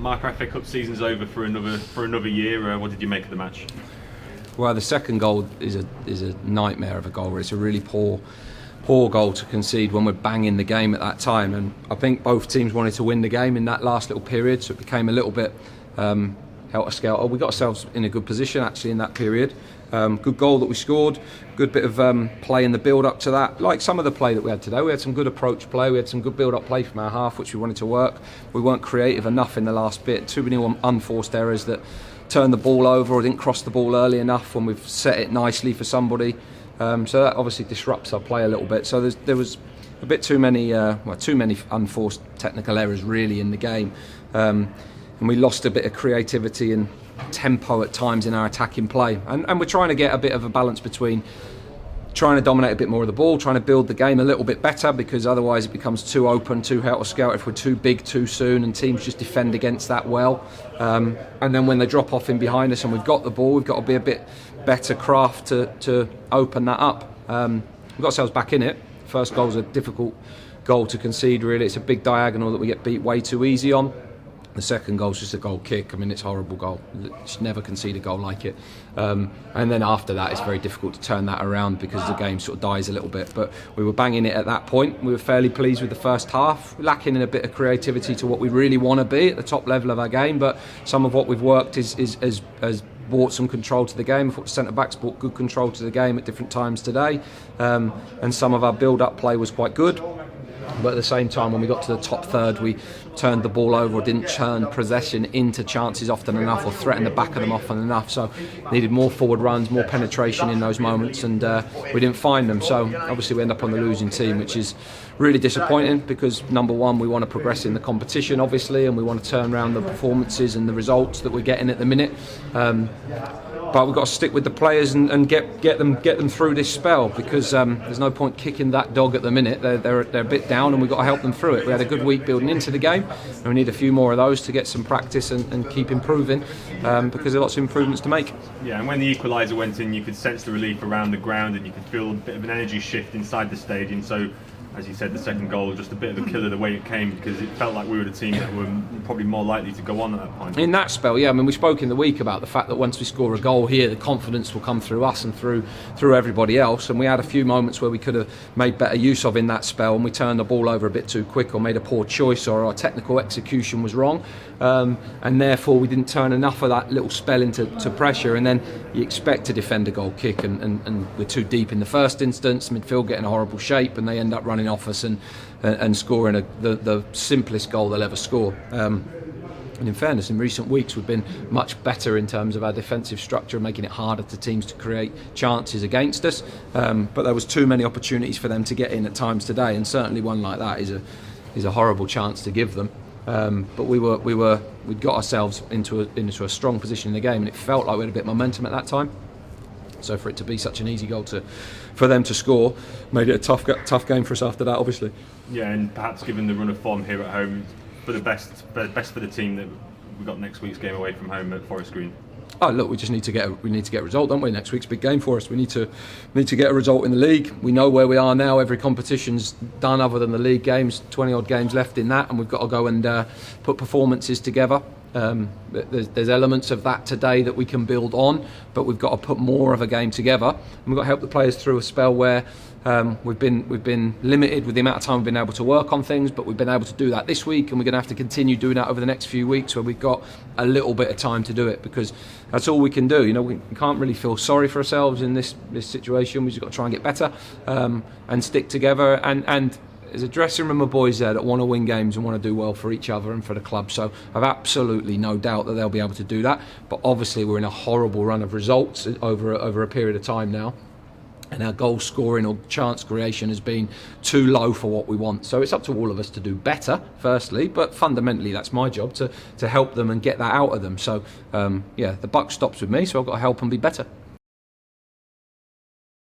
Mark, FA Cup season's over for another year. What did you make of the match? Well, the second goal is a nightmare of a goal. It's a really poor goal to concede when we're banging the game at that time, and I think both teams wanted to win the game in that last little period, so it became a little bit helter-skelter. We got ourselves in a good position actually in that period. Good goal that we scored, good bit of play in the build-up to that. Like some of the play that we had today, we had some good approach play, we had some good build-up play from our half which we wanted to work. We weren't creative enough in the last bit, too many unforced errors that turned the ball over or didn't cross the ball early enough when we've set it nicely for somebody. So that obviously disrupts our play a little bit. So there was a bit too many unforced technical errors really in the game. And we lost a bit of creativity and tempo at times in our attacking play. And we're trying to get a bit of a balance between trying to dominate a bit more of the ball, trying to build the game a little bit better, because otherwise it becomes too open, too helter-skelter if we're too big too soon, and teams just defend against that well. And then when they drop off in behind us and we've got the ball, we've got to be a bit better craft to open that up. We've got ourselves back in it. First goal's a difficult goal to concede really. It's a big diagonal that we get beat way too easy on. The second goal's just a goal kick. I mean, it's a horrible goal. Just never concede a goal like it. And then after that, it's very difficult to turn that around because the game sort of dies a little bit. But we were banging it at that point. We were fairly pleased with the first half, lacking in a bit of creativity to what we really want to be at the top level of our game. But some of what we've worked has brought some control to the game. I thought the centre-backs brought good control to the game at different times today. And some of our build-up play was quite good. But at the same time, when we got to the top third, we turned the ball over or didn't turn possession into chances often enough, or threaten the back of them often enough. So needed more forward runs, more penetration in those moments, and we didn't find them. So obviously we end up on the losing team, which is really disappointing, because number one, we want to progress in the competition obviously, and we want to turn around the performances and the results that we're getting at the minute. But we've got to stick with the players and get them through this spell, because there's no point kicking that dog at the minute. They're a bit down, and we've got to help them through it. We had a good week building into the game, and we need a few more of those to get some practice and keep improving, because there are lots of improvements to make. Yeah, and when the equaliser went in, you could sense the relief around the ground, and you could feel a bit of an energy shift inside the stadium. So, as you said, the second goal was just a bit of a killer the way it came, because it felt like we were the team that were probably more likely to go on at that point. In that spell, yeah. I mean, we spoke in the week about the fact that once we score a goal here, the confidence will come through us and through everybody else. And we had a few moments where we could have made better use of in that spell, and we turned the ball over a bit too quick, or made a poor choice, or our technical execution was wrong. And therefore we didn't turn enough of that little spell into pressure. And then you expect to defend a goal kick, and we're too deep in the first instance. Midfield get in a horrible shape, and they end up running off us and scoring the simplest goal they'll ever score. And in fairness, in recent weeks we've been much better in terms of our defensive structure, making it harder for teams to create chances against us. But there was too many opportunities for them to get in at times today, and certainly one like that is a horrible chance to give them. But we'd got ourselves into a strong position in the game, and it felt like we had a bit of momentum at that time. So for it to be such an easy goal for them to score made it a tough game for us after that, obviously. Yeah, and perhaps given the run of form here at home, for the best for the team that we've got next week's game away from home at Forest Green. Oh look, we just need to get a result, don't we? Next week's a big game for us. We need to get a result in the league. We know where we are now. Every competition's done other than the league games. 20 odd games left in that, and we've got to go and put performances together. There's elements of that today that we can build on, but we've got to put more of a game together, and we've got to help the players through a spell where we've been limited with the amount of time we've been able to work on things, but we've been able to do that this week, and we're going to have to continue doing that over the next few weeks, where we've got a little bit of time to do it, because that's all we can do. You know, we can't really feel sorry for ourselves in this situation. We've just got to try and get better and stick together, and there's a dressing room of boys there that want to win games and want to do well for each other and for the club. So I've absolutely no doubt that they'll be able to do that. But obviously we're in a horrible run of results over a period of time now, and our goal scoring or chance creation has been too low for what we want. So it's up to all of us to do better, firstly, but fundamentally that's my job to help them and get that out of them. So the buck stops with me, so I've got to help them be better.